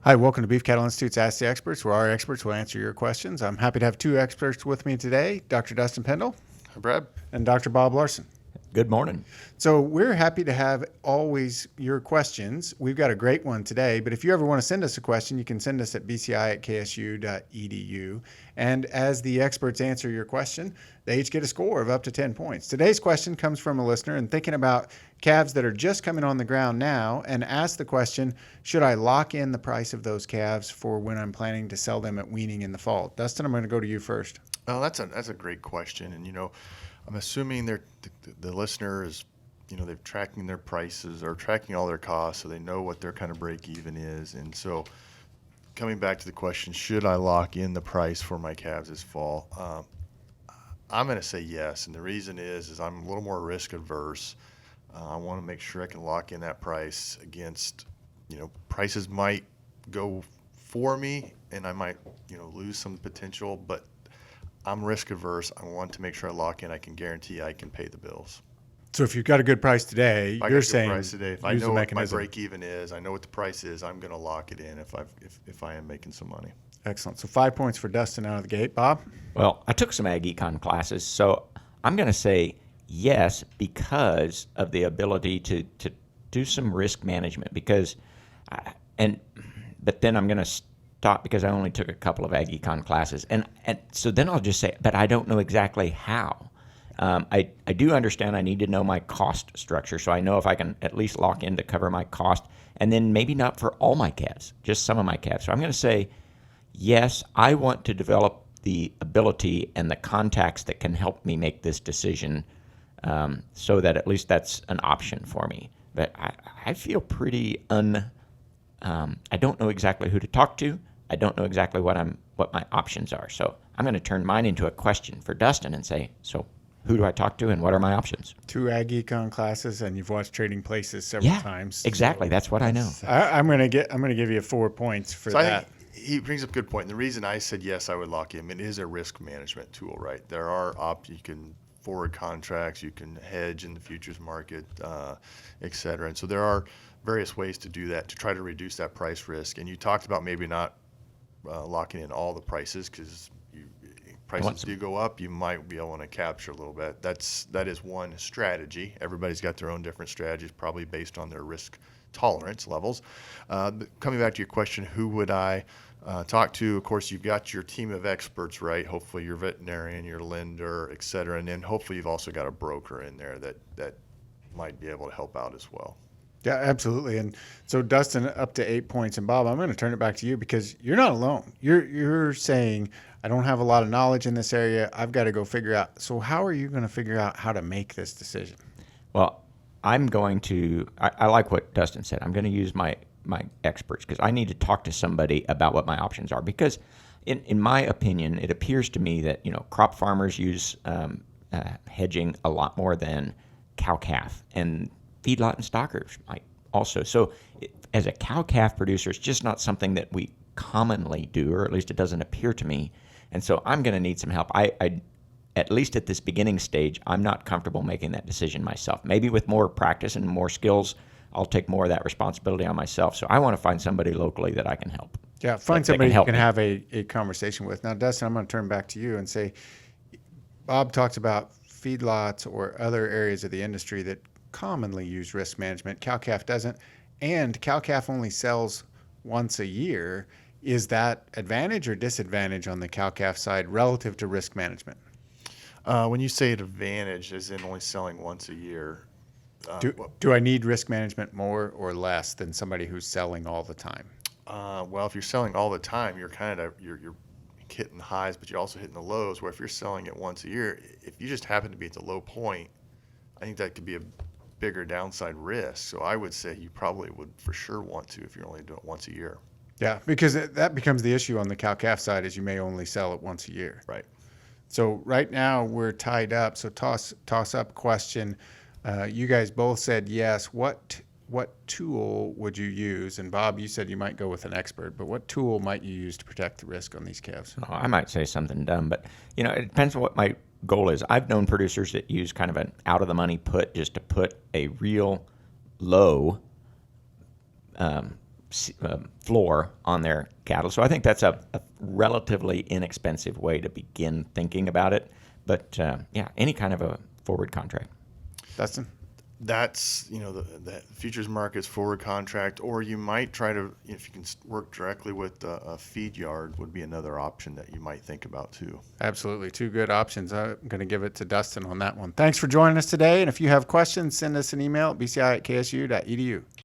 Hi, welcome to Beef Cattle Institute's Ask the Experts, where our experts will answer your questions. I'm happy to have two experts with me today, Dr. Dustin Pendle. Hi, Brad. And Dr. Bob Larson. Good morning. So we're happy to have always your questions. We've got a great one today, but if you ever want to send us a question, you can send us at bci@ksu.edu. And as the experts answer your question, they each get a score of up to 10 points. Today's question comes from a listener and thinking about calves that are just coming on the ground now and ask the question, should I lock in the price of those calves for when I'm planning to sell them at weaning in the fall? Dustin, I'm going to go to you first. Oh, that's a great question. And, I'm assuming the listener is, they're tracking their prices or tracking all their costs, so they know what their kind of break even is. And so coming back to the question, should I lock in the price for my calves this fall? I'm going to say yes. And the reason is I'm a little more risk adverse. I want to make sure I can lock in that price against, prices might go for me and I might, lose some potential, but I'm risk averse. I want to make sure I lock in. I can guarantee I can pay the bills. So if you've got a good price today, you're saying if I know what my break even is, I know what the price is, I'm going to lock it in if I am making some money. Excellent. So 5 points for Dustin out of the gate. Bob? Well, I took some ag econ classes, so I'm going to say yes because of the ability to do some risk management. But then I'm going to stop because I only took a couple of ag econ classes, and so then I'll just say, but I don't know exactly how. I do understand I need to know my cost structure, so I know if I can at least lock in to cover my cost, and then maybe not for all my calves, just some of my calves. So I'm going to say yes, I want to develop the ability and the contacts that can help me make this decision, so that at least that's an option for me. But I feel pretty I don't know exactly who to talk to. I don't know exactly what my options are. So I'm going to turn mine into a question for Dustin and say, so who do I talk to and what are my options? 2 ag econ classes, and you've watched Trading Places several times. Exactly. That's what I know. I'm going to give you 4 points for that. I think he brings up a good point. And the reason I said yes, I would lock in, it is a risk management tool, right? There are you can forward contracts, you can hedge in the futures market, et cetera. And so there are various ways to do that to try to reduce that price risk. And you talked about maybe not locking in all the prices because prices do go up, you might be able to capture a little bit. That is one strategy. Everybody's got their own different strategies, probably based on their risk tolerance levels. Coming back to your question, who would I talk to? Of course, you've got your team of experts, right? Hopefully your veterinarian, your lender, et cetera. And then hopefully you've also got a broker in there that might be able to help out as well. Yeah, absolutely. And so Dustin, up to 8 points. And Bob, I'm going to turn it back to you because you're not alone. You're saying, I don't have a lot of knowledge in this area. I've got to go figure out. So how are you going to figure out how to make this decision? Well, I'm going to, I like what Dustin said. I'm going to use my experts because I need to talk to somebody about what my options are. Because in my opinion, it appears to me that, crop farmers use hedging a lot more than cow-calf, and feedlot and stockers might also. So as a cow-calf producer, it's just not something that we commonly do, or at least it doesn't appear to me. And so I'm going to need some help. I at least at this beginning stage, I'm not comfortable making that decision myself. Maybe with more practice and more skills, I'll take more of that responsibility on myself. So I want to find somebody locally that I can help. Yeah, find somebody you can have a conversation with. Now, Dustin, I'm going to turn back to you and say, Bob talks about feedlots or other areas of the industry that commonly use risk management. Cow-calf doesn't, and cow-calf only sells once a year. Is that advantage or disadvantage on the cow-calf side relative to risk management? When you say advantage, as in only selling once a year, do I need risk management more or less than somebody who's selling all the time? Well, if you're selling all the time, you're you're hitting the highs, but you're also hitting the lows. Where if you're selling it once a year, if you just happen to be at the low point, I think that could be a bigger downside risk. So I would say you probably would for sure want to if you're only doing it once a year. Yeah, because that becomes the issue on the cow-calf side is you may only sell it once a year. Right. So right now we're tied up. So toss up question. You guys both said yes. What tool would you use? And Bob, you said you might go with an expert, but what tool might you use to protect the risk on these calves? Oh, I might say something dumb, but it depends on what my goal is. I've known producers that use kind of an out of the money put just to put a real low floor on their cattle. So I think that's a relatively inexpensive way to begin thinking about it. But yeah, any kind of a forward contract. Dustin? That's, the futures markets forward contract, or you might try to, if you can work directly with a feed yard, would be another option that you might think about too. Absolutely. Two good options. I'm going to give it to Dustin on that one. Thanks for joining us today. And if you have questions, send us an email at bci@ksu.edu.